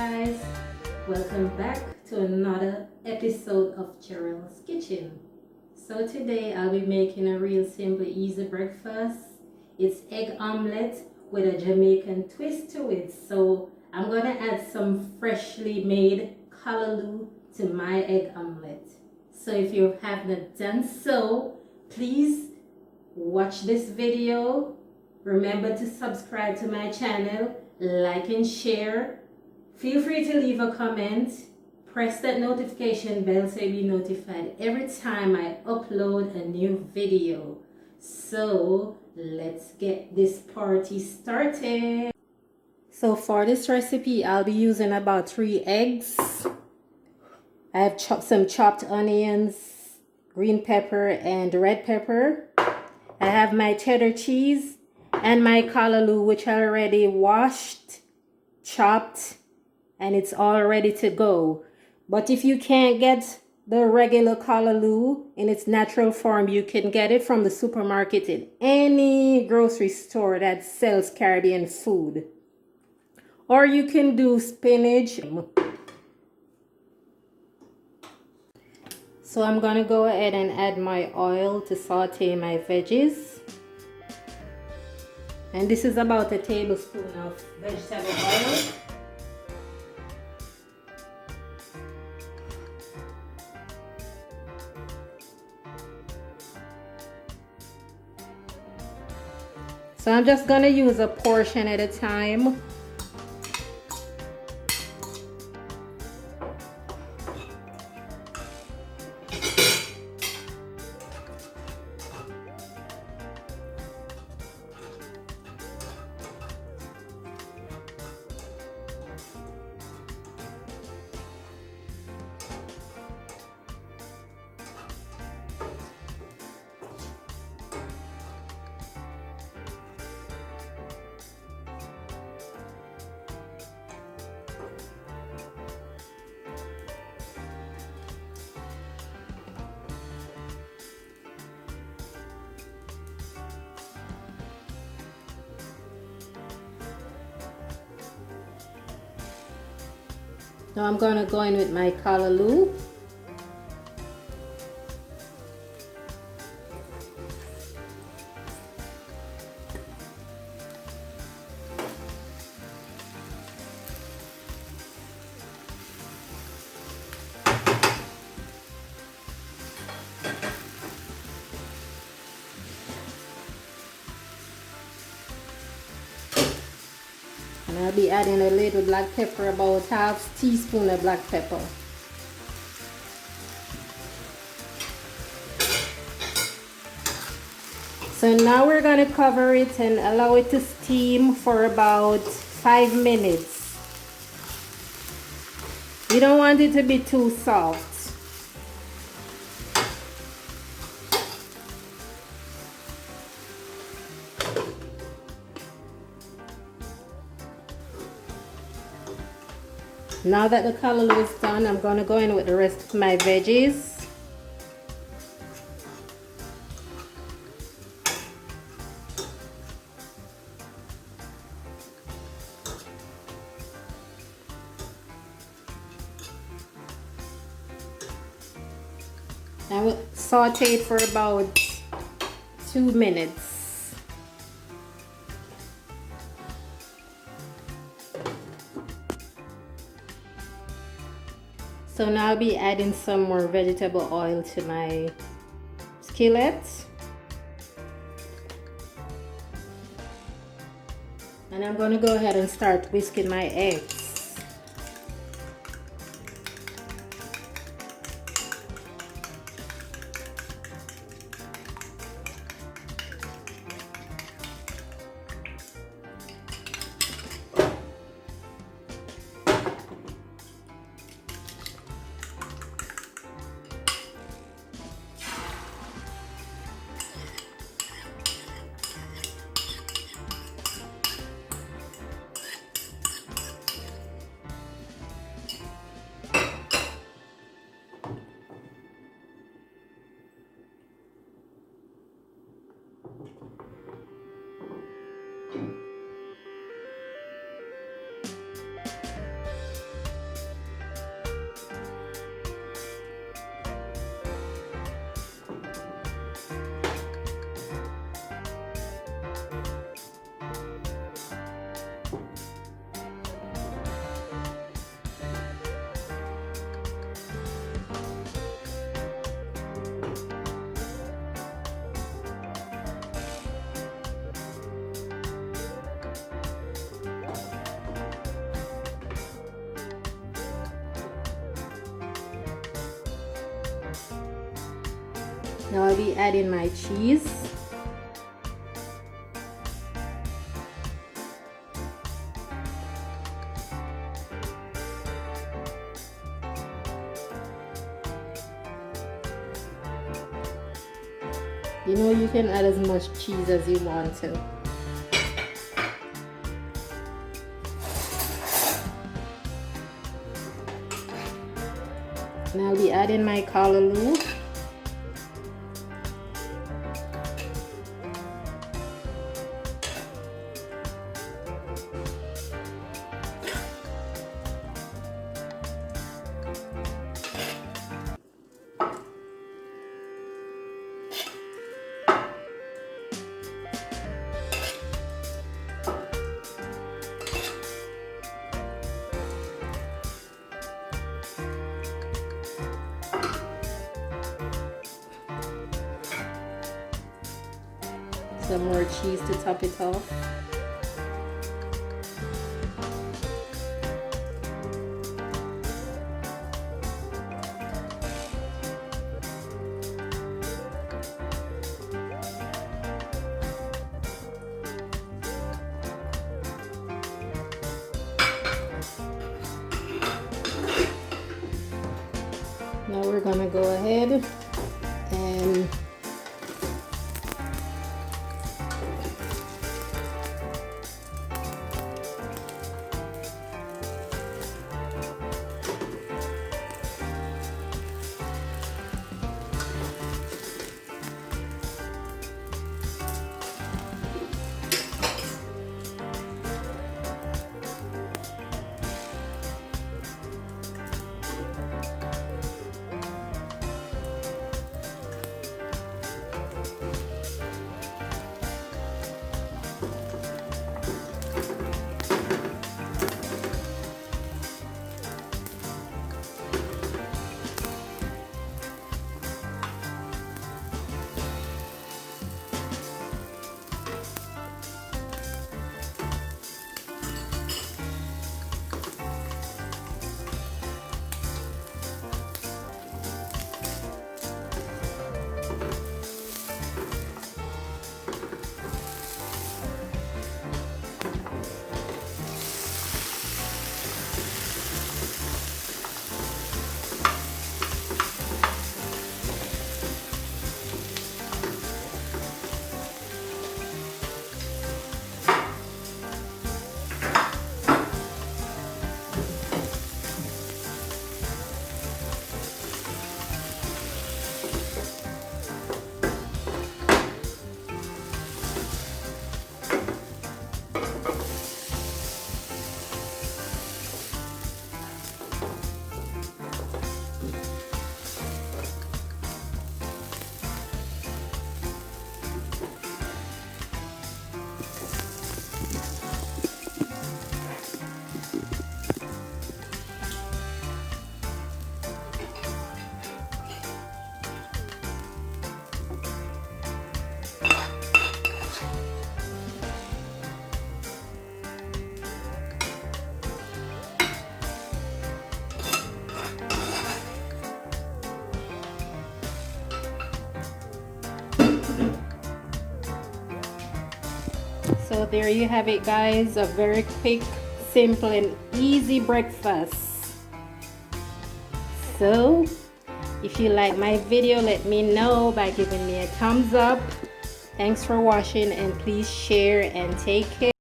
guys, welcome back to another episode of Cheryl's Kitchen. So today I'll be making a real simple easy breakfast. It's egg omelette with a Jamaican twist to it. So I'm gonna add some freshly made callaloo to my egg omelette. So if you haven't done so, please watch this video. Remember to subscribe to my channel, like and share. Feel free to leave a comment. Press that notification bell so you'll be notified every time I upload a new video. So let's get this party started. So for this recipe, I'll be using about 3 eggs. I have some chopped onions, green pepper and red pepper. I have my cheddar cheese and my callaloo, which I already washed, chopped, and it's all ready to go. But if you can't get the regular callaloo in its natural form, you can get it from the supermarket in any grocery store that sells Caribbean food. Or you can do spinach. So I'm gonna go ahead and add my oil to saute my veggies. And this is about a tablespoon of vegetable oil. So I'm just gonna use a portion at a time. Now I'm going to go in with my callaloo. And I'll be adding a little black pepper, about half teaspoon of black pepper. So now we're going to cover it and allow it to steam for about 5 minutes. You don't want it to be too soft. Now that the callaloo is done, I'm going to go in with the rest of my veggies. I will saute it for about 2 minutes. So now I'll be adding some more vegetable oil to my skillet. And I'm going to go ahead and start whisking my eggs. Now I'll be adding my cheese. You know, you can add as much cheese as you want to. Now I'll be adding my callaloo. Some more cheese to top it off. Now we're gonna go ahead and so there you have it, guys. A very quick, simple and easy breakfast. So if you like my video, let me know by giving me a thumbs up. Thanks for watching, and please share and take care.